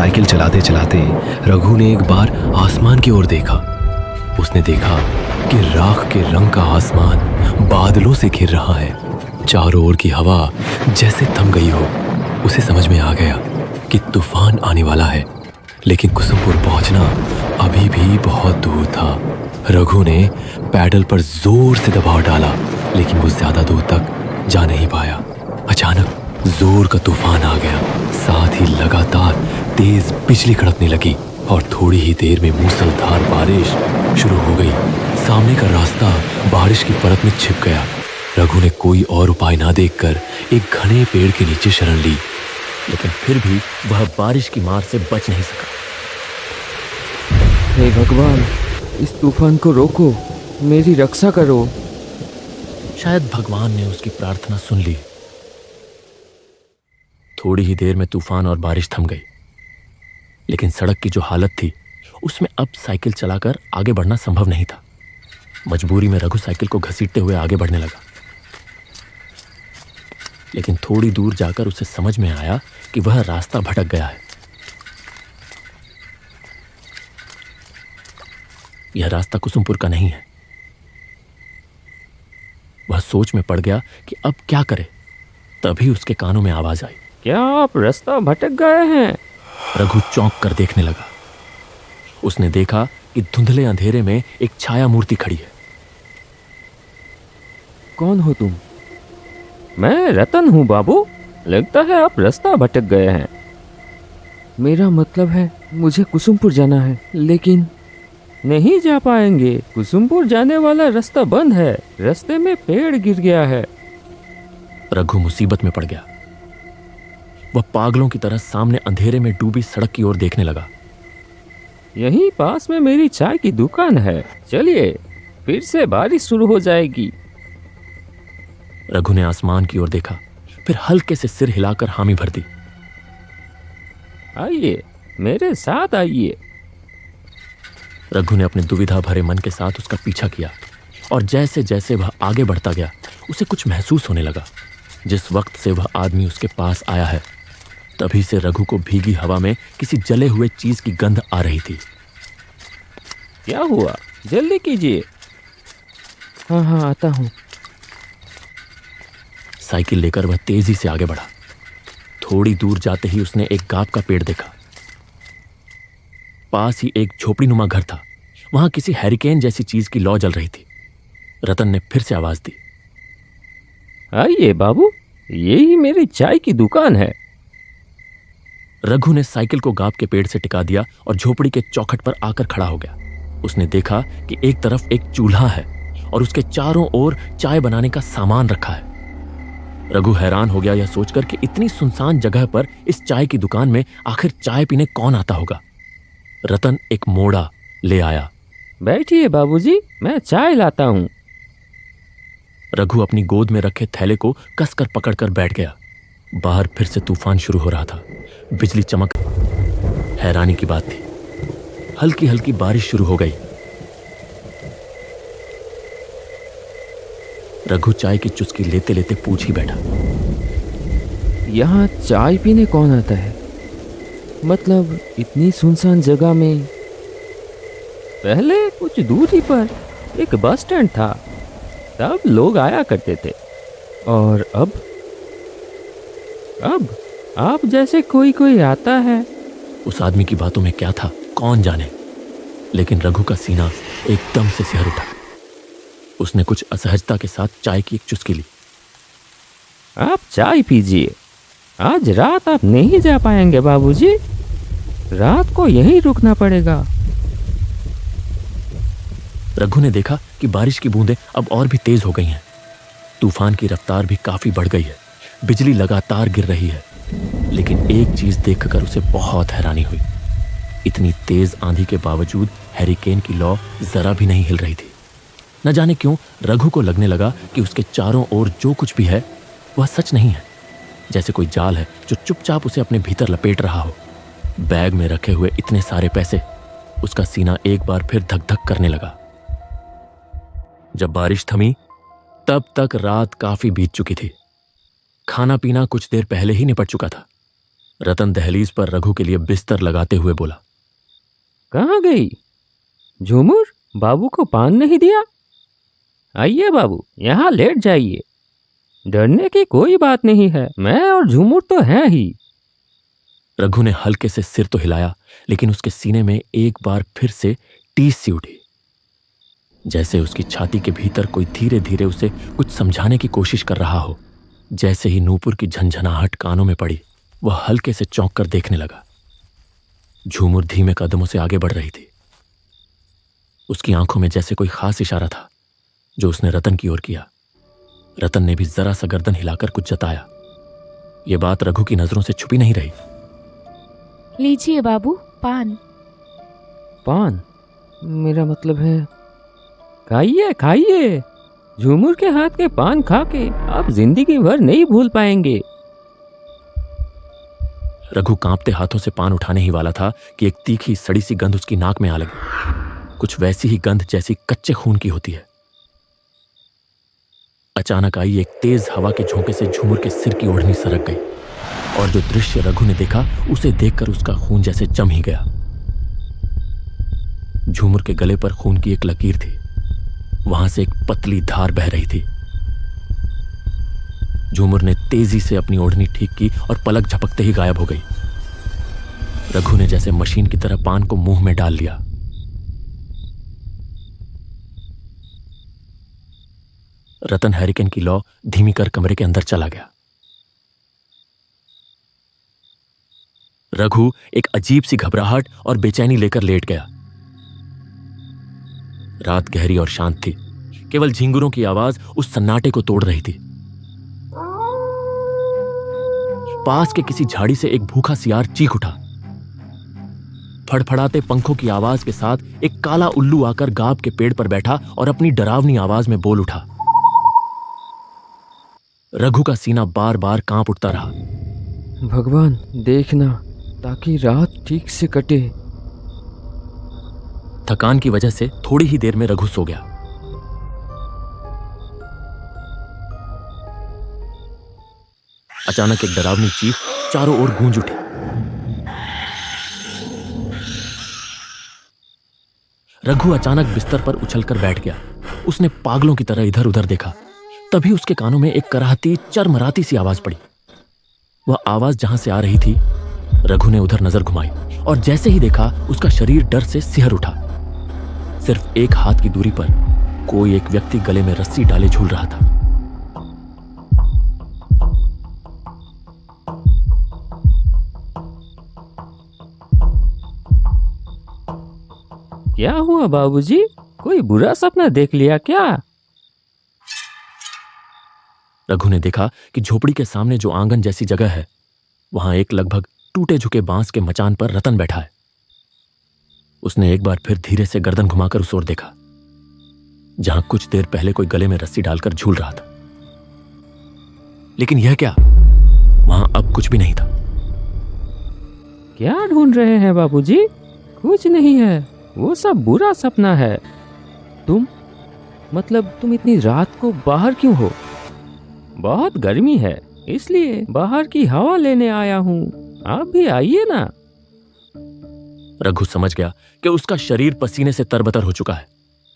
Cycle चलाते चलाते रघु ने एक बार आसमान की ओर देखा। उसने देखा कि राख के रंग का आसमान बादलों से घिर रहा है। चारों ओर की हवा जैसे थम गई हो। उसे समझ में आ गया कि तूफान आने वाला है, लेकिन कुसुमपुर पहुंचना अभी भी बहुत दूर था। रघु ने पैडल पर जोर से दबाव डाला, लेकिन वो ज्यादा दूर तक जा नहीं पाया। अचानक जोर का तूफान आ गया, साथ ही लगातार तेज बिजली कड़कने लगी और थोड़ी ही देर में मूसलाधार बारिश शुरू हो गई। सामने का रास्ता बारिश की परत में छिप गया। रघु ने कोई और उपाय ना देखकर एक घने पेड़ के नीचे शरण ली, लेकिन फिर भी वह बारिश की मार से बच नहीं सका। हे भगवान, इस तूफान को रोको, मेरी रक्षा करो। शायद भगवान ने उसकी प्रार्थना सुन ली। थोड़ी ही देर में तूफान और बारिश थम गई, लेकिन सड़क की जो हालत थी उसमें अब साइकिल चलाकर आगे बढ़ना संभव नहीं था। मजबूरी में रघु साइकिल को घसीटते हुए आगे बढ़ने लगा, लेकिन थोड़ी दूर जाकर उसे समझ में आया कि वह रास्ता भटक गया है। यह रास्ता कुसुमपुर का नहीं है। वह सोच में पड़ गया कि अब क्या करे। तभी उसके कानों में आवाज आई, क्या आप रास्ता भटक गए हैं? रघु चौंक कर देखने लगा। उसने देखा कि धुंधले अंधेरे में एक छाया मूर्ति खड़ी है। कौन हो तुम? मैं रतन हूँ बाबू। लगता है आप रास्ता भटक गए हैं। मेरा मतलब है मुझे कुसुमपुर जाना है, लेकिन नहीं जा पाएंगे। कुसुमपुर जाने वाला रास्ता बंद है। रास्ते में पेड़ गिर गया है। रघु मुसीबत में पड़ गया। वह पागलों की तरह सामने अंधेरे में डूबी सड़क की ओर देखने लगा। यहीं पास में मेरी चाय की दुकान है, चलिए, फिर से बारिश शुरू हो जाएगी। रघु ने आसमान की ओर देखा, फिर हल्के से सिर हिलाकर हामी भर दी। आइए, मेरे साथ आइए। रघु ने अपने दुविधा भरे मन के साथ उसका पीछा किया, और जैसे जैसे वह आगे बढ़ता गया उसे कुछ महसूस होने लगा। जिस वक्त से वह आदमी उसके पास आया है, तभी से रघु को भीगी हवा में किसी जले हुए चीज की गंध आ रही थी। क्या हुआ? जल्दी कीजिए। हाँ हाँ, आता हूँ। साइकिल लेकर वह तेजी से आगे बढ़ा। थोड़ी दूर जाते ही उसने एक गाब का पेड़ देखा। पास ही एक झोपड़ीनुमा घर था। वहां किसी हैरिकेन जैसी चीज की लौ जल रही थी। रतन ने फिर से आवाज दी, आइए बाबू, यही मेरी चाय की दुकान है। रघु ने साइकिल को गाब के पेड़ से टिका दिया और झोपड़ी के चौखट पर आकर खड़ा हो गया। उसने देखा कि एक तरफ एक चूल्हा है और उसके चारों ओर चाय बनाने का सामान रखा है। रघु हैरान हो गया यह सोचकर कि इतनी सुनसान जगह पर इस चाय की दुकान में आखिर चाय पीने कौन आता होगा। रतन एक मोड़ा ले आया। बैठिए बाबूजी, मैं चाय लाता हूँ। रघु अपनी गोद में रखे थैले को कसकर पकड़कर बैठ गया। बाहर फिर से तूफान शुरू हो रहा था। बिजली चमक। हैरानी की बात थी, हल्की हल्की बारिश शुरू हो गई। रघु चाय की चुस्की लेते लेते पूछ ही बैठा, यहाँ चाय पीने कौन आता है? मतलब इतनी सुनसान जगह में। पहले कुछ दूरी पर एक बस स्टैंड था, तब लोग आया करते थे। और अब आप जैसे कोई कोई आता है। उस आदमी की बातों में क्या था कौन जाने, लेकिन रघु का सीना एकदम से सिहर उठा। उसने कुछ असहजता के साथ चाय की एक चुस्की ली। आप चाय पीजिए। आज रात आप नहीं जा पाएंगे बाबूजी। रात को यहीं रुकना पड़ेगा। रघु ने देखा कि बारिश की बूंदें अब और भी तेज हो गई हैं। तूफान की रफ्तार भी काफी बढ़ गई है। बिजली लगातार गिर रही है, लेकिन एक चीज देखकर उसे बहुत हैरानी हुई। इतनी तेज आंधी के बावजूद हैरिकेन की लौ जरा भी नहीं हिल रही थी। न जाने क्यों रघु को लगने लगा कि उसके चारों ओर जो कुछ भी है वह सच नहीं है, जैसे कोई जाल है जो चुपचाप उसे अपने भीतर लपेट रहा हो। बैग में रखे हुए इतने सारे पैसे, उसका सीना एक बार फिर धक धक करने लगा। जब बारिश थमी तब तक रात काफी बीत चुकी थी। खाना पीना कुछ देर पहले ही निपट चुका था। रतन दहलीज पर रघु के लिए बिस्तर लगाते हुए बोला। कहाँ गई झूमर? बाबू को पान नहीं दिया? आइए बाबू, यहाँ लेट जाइए। डरने की कोई बात नहीं है, मैं और झूमर तो हैं ही। रघु ने हल्के से सिर तो हिलाया, लेकिन उसके सीने में एक बार फिर से टीस सी उठी, जैसे उसकी छाती के भीतर कोई धीरे धीरे उसे कुछ समझाने की कोशिश कर रहा हो। जैसे ही नूपुर की झंझनाहट कानों में पड़ी, वह हल्के से चौंक कर देखने लगा। झूमर धीमे कदमों से आगे बढ़ रही थी। उसकी आंखों में जैसे कोई खास इशारा था जो उसने रतन की ओर किया। रतन ने भी जरा सा गर्दन हिलाकर कुछ जताया। यह बात रघु की नजरों से छुपी नहीं रही। लीजिए बाबू, पान। पान? मेरा मतलब है, खाइए खाइए। झूमर के हाथ के पान खा के आप जिंदगी भर नहीं भूल पाएंगे। रघु कांपते हाथों से पान उठाने ही वाला था कि एक तीखी सड़ी सी गंध उसकी नाक में आ लगी। कुछ वैसी ही गंध जैसी कच्चे खून की होती है। अचानक आई एक तेज हवा के झोंके से झूमर के सिर की ओढ़नी सरक गई, और जो दृश्य रघु ने देखा उसे देखकर उसका खून जैसे जम ही गया। झूमर के गले पर खून की एक लकीर थी, वहां से एक पतली धार बह रही थी। झूमर ने तेजी से अपनी ओढ़नी ठीक की और पलक झपकते ही गायब हो गई। रघु ने जैसे मशीन की तरह पान को मुंह में डाल लिया। रतन हैरिकेन की लौ धीमी कर कमरे के अंदर चला गया। रघु एक अजीब सी घबराहट और बेचैनी लेकर लेट गया। रात गहरी और शांत थी। केवल झिंगुरों की आवाज उस सन्नाटे को तोड़ रही थी। पास के किसी झाड़ी से एक भूखा सियार चीख उठा। फड़फड़ाते पंखों की आवाज के साथ एक काला उल्लू आकर गाब के पेड़ पर बैठा और अपनी डरावनी आवाज में बोल उठा। रघु का सीना बार बार कांप उठता रहा। भगवान देखना, ताकि रात ठीक से कटे। थकान की वजह से थोड़ी ही देर में रघु सो गया। अचानक एक डरावनी चीख चारों ओर गूंज उठी। रघु अचानक बिस्तर पर उछलकर बैठ गया। उसने पागलों की तरह इधर उधर देखा। तभी उसके कानों में एक कराहती चरमराती सी आवाज पड़ी। वह आवाज जहां से आ रही थी, रघु ने उधर नजर घुमाई और जैसे ही देखा उसका शरीर डर से सिहर उठा। सिर्फ एक हाथ की दूरी पर कोई एक व्यक्ति गले में रस्सी डाले झूल रहा था। क्या हुआ बाबूजी? कोई बुरा सपना देख लिया क्या? रघु ने देखा कि झोपड़ी के सामने जो आंगन जैसी जगह है, वहां एक लगभग टूटे झुके बांस के मचान पर रतन बैठा है। उसने एक बार फिर धीरे से गर्दन घुमाकर उस ओर देखा, जहां कुछ देर पहले कोई गले में रस्सी डालकर झूल रहा था। लेकिन यह क्या? वहां अब कुछ भी नहीं था। क्या ढूंढ रहे हैं बाबूजी? कुछ नहीं है, वो सब बुरा सपना है। तुम इतनी रात को बाहर क्यों हो? बहुत गर्मी है, इसलिए बाहर की हवा लेने आया हूँ। आप भी आइए ना। रघु समझ गया कि उसका शरीर पसीने से तरबतर हो चुका है,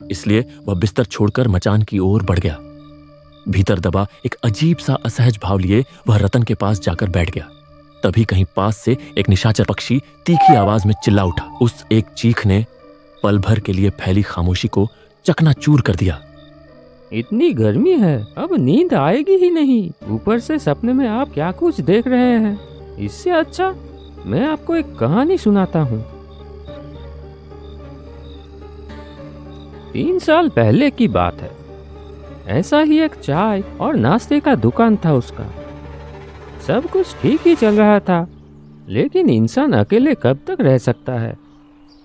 इसलिए वह बिस्तर छोड़कर मचान की ओर बढ़ गया। भीतर दबा एक अजीब सा असहज भाव लिए वह रतन के पास जाकर बैठ गया। तभी कहीं पास से एक निशाचर पक्षी तीखी आवाज में चिल्ला उठा। उस एक चीख ने पल भर के लिए फैली खामोशी को चकनाचूर कर दिया। इतनी गर्मी है, अब नींद आएगी ही नहीं। ऊपर से सपने में आप क्या कुछ देख रहे हैं। इससे अच्छा मैं आपको एक कहानी सुनाता हूँ। 3 साल पहले की बात है। ऐसा ही एक चाय और नाश्ते का दुकान था उसका। सब कुछ ठीक ही चल रहा था, लेकिन इंसान अकेले कब तक रह सकता है।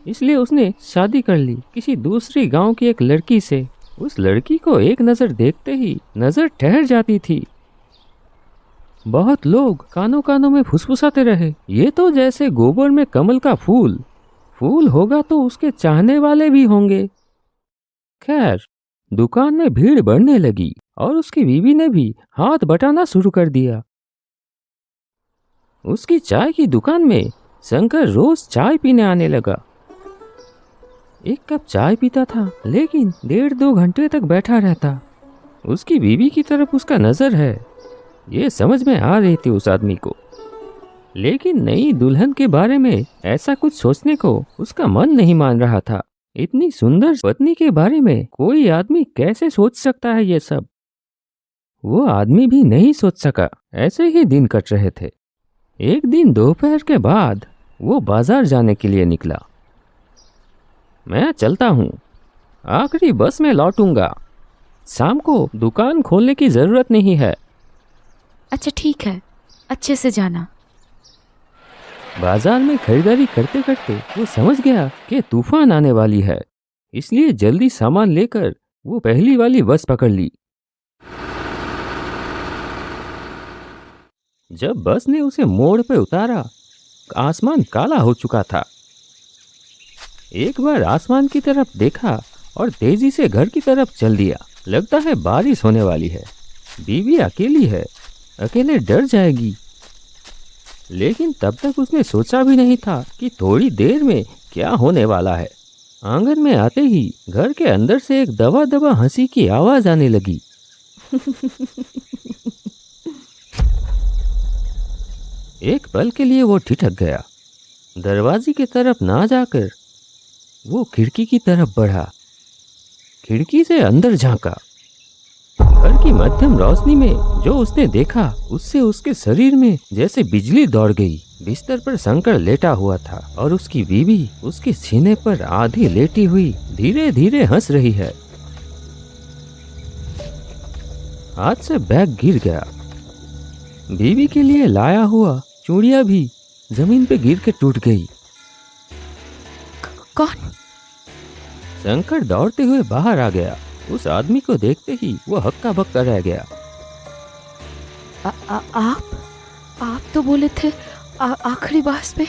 इसलिए उसने शादी कर ली किसी दूसरी गांव की एक लड़की से। उस लड़की को एक नज़र देखते ही नज़र ठहर जाती थी। बहुत लोग कानों कानों में फुसफुसाते रहे, ये तो जैसे गोबर में कमल का फूल। फूल होगा तो उसके चाहने वाले भी होंगे। खैर, दुकान में भीड़ बढ़ने लगी और उसकी बीवी ने भी हाथ बटाना शुरू कर दिया। उसकी चाय की दुकान में शंकर रोज चाय पीने आने लगा। एक कप चाय पीता था, लेकिन 1.5-2 घंटे तक बैठा रहता। उसकी बीवी की तरफ उसका नजर है, ये समझ में आ रही थी उस आदमी को, लेकिन नई दुल्हन के बारे में ऐसा कुछ सोचने को उसका मन नहीं मान रहा था। इतनी सुंदर पत्नी के बारे में कोई आदमी कैसे सोच सकता है ये सब? वो आदमी भी नहीं सोच सका। ऐसे ही दिन कट रहे थे। एक दिन दोपहर के बाद वो बाजार जाने के लिए निकला। मैं चलता हूँ, आखिरी बस में लौटूंगा। शाम को दुकान खोलने की जरूरत नहीं है। अच्छा ठीक है, अच्छे से जाना। बाजार में खरीदारी करते करते वो समझ गया कि तूफान आने वाली है, इसलिए जल्दी सामान लेकर वो पहली वाली बस पकड़ ली। जब बस ने उसे मोड़ पर उतारा, आसमान काला हो चुका था। एक बार आसमान की तरफ देखा और तेजी से घर की तरफ चल दिया। लगता है बारिश होने वाली है। बीवी अकेली है, अकेले डर जाएगी। लेकिन तब तक उसने सोचा भी नहीं था कि थोड़ी देर में क्या होने वाला है। आंगन में आते ही घर के अंदर से एक दबा दबा हंसी की आवाज आने लगी। एक पल के लिए वो ठिठक गया। दरवाजे की तरफ ना जाकर वो खिड़की की तरफ बढ़ा। खिड़की से अंदर झांका। घर की मध्यम रोशनी में जो उसने देखा, उससे उसके शरीर में जैसे बिजली दौड़ गई। बिस्तर पर शंकर लेटा हुआ था और उसकी बीवी उसके सीने पर आधी लेटी हुई धीरे धीरे हंस रही है। हाथ से बैग गिर गया। बीवी के लिए लाया हुआ चूड़ियां भी जमीन पे गिर के टूट गई। कौन? शंकर दौड़ते हुए बाहर आ गया। उस आदमी को देखते ही वो हक्का बक्का रह गया। आप तो बोले थे आखिरी बास में।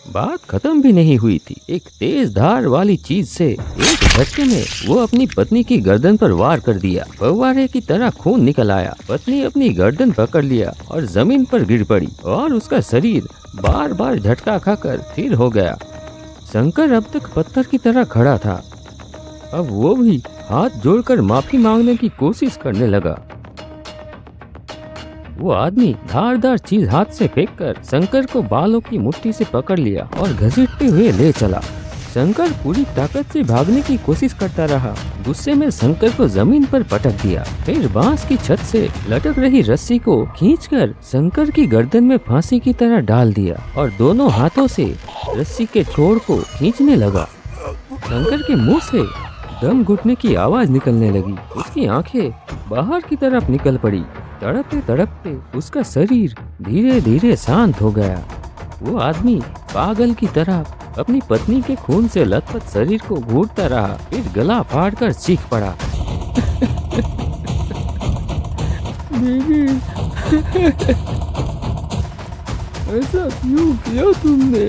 बात खत्म भी नहीं हुई थी। एक तेज धार वाली चीज से एक झटके में वो अपनी पत्नी की गर्दन पर वार कर दिया। फव्वारे की तरह खून निकल आया। पत्नी अपनी गर्दन पकड़ लिया और जमीन पर गिर पड़ी और उसका शरीर बार बार झटका खाकर स्थिर हो गया। शंकर अब तक पत्थर की तरह खड़ा था। अब वो भी हाथ जोड़कर माफी मांगने की कोशिश करने लगा। वो आदमी धारदार चीज हाथ से फेंककर शंकर को बालों की मुट्ठी से पकड़ लिया और घसीटते हुए ले चला। शंकर पूरी ताकत से भागने की कोशिश करता रहा। गुस्से में शंकर को जमीन पर पटक दिया। फिर बांस की छत से लटक रही रस्सी को खींचकर शंकर की गर्दन में फांसी की तरह डाल दिया और दोनों हाथों से रस्सी के छोर को खींचने लगा। शंकर के मुंह से दम घुटने की आवाज निकलने लगी। उसकी आंखें बाहर की तरफ निकल पड़ी। तड़पते तड़पते उसका शरीर धीरे धीरे शांत हो गया। वो आदमी पागल की तरह अपनी पत्नी के खून से लथपथ शरीर को घूरता रहा। फिर गला फाड़कर चीख पड़ा। ऐसा क्यों किया तुमने?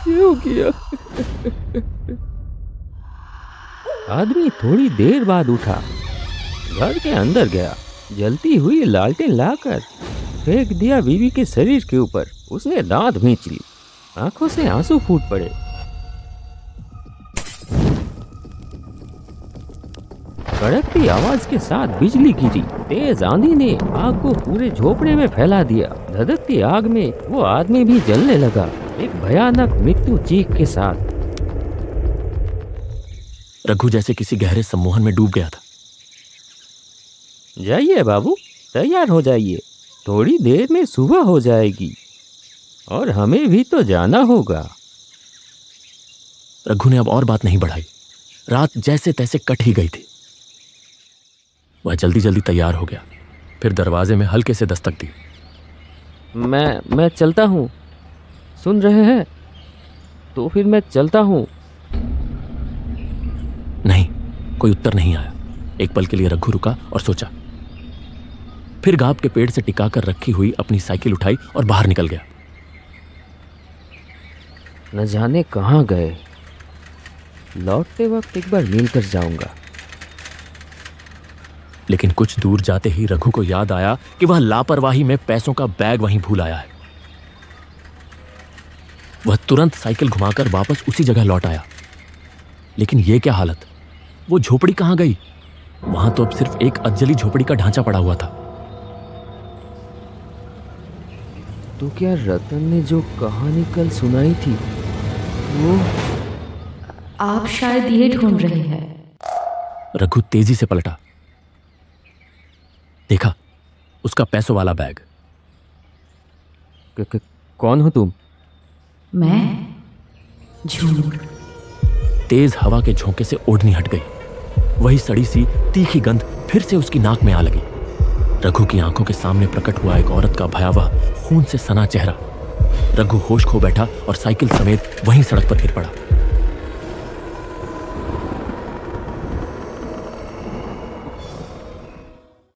क्यों किया? आदमी थोड़ी देर बाद उठा, घर के अंदर गया, जलती हुई लालटेन लाकर फेंक दिया बीवी के शरीर के ऊपर। उसने दांत भींच ली। आंखों से आंसू फूट पड़े। कड़कती आवाज के साथ बिजली गिरी। तेज आंधी ने आग को पूरे झोपड़े में फैला दिया। धधकती आग में वो आदमी भी जलने लगा, एक भयानक मृत्यु चीख के साथ। रघु जैसे किसी गहरे सम्मोहन में डूब गया था। जाइए बाबू, तैयार हो जाइए, थोड़ी देर में सुबह हो जाएगी और हमें भी तो जाना होगा। रघु ने अब और बात नहीं बढ़ाई। रात जैसे तैसे कट ही गई थी। वह जल्दी जल्दी तैयार हो गया। फिर दरवाजे में हल्के से दस्तक दी। मैं चलता हूँ, सुन रहे हैं? तो फिर मैं चलता हूँ। नहीं, कोई उत्तर नहीं आया। एक पल के लिए रघु रुका और सोचा। फिर गाब के पेड़ से टिकाकर रखी हुई अपनी साइकिल उठाई और बाहर निकल गया। न जाने कहाँ गए। लौटते वक्त एक बार मिलकर जाऊंगा। लेकिन कुछ दूर जाते ही रघु को याद आया कि वह लापरवाही में पैसों का बैग वहीं भूल आया है। वह तुरंत साइकिल घुमाकर वापस उसी जगह लौट आया। लेकिन यह क्या हालत, वो झोपड़ी कहां गई? वहां तो अब सिर्फ एक अधजली झोपड़ी का ढांचा पड़ा हुआ था। तो क्या रतन ने जो कहानी कल सुनाई थी वो? आप शायद ये ढूंढ रहे हैं। रघु तेजी से पलटा, देखा उसका पैसों वाला बैग। कौन हो तुम? मैं झूठ। तेज हवा के झोंके से ओढ़नी हट गई। वही सड़ी सी तीखी गंध फिर से उसकी नाक में आ लगी। रघु की आंखों के सामने प्रकट हुआ एक औरत का भयावह खून से सना चेहरा। रघु होश खो बैठा और साइकिल समेत वहीं सड़क पर गिर पड़ा।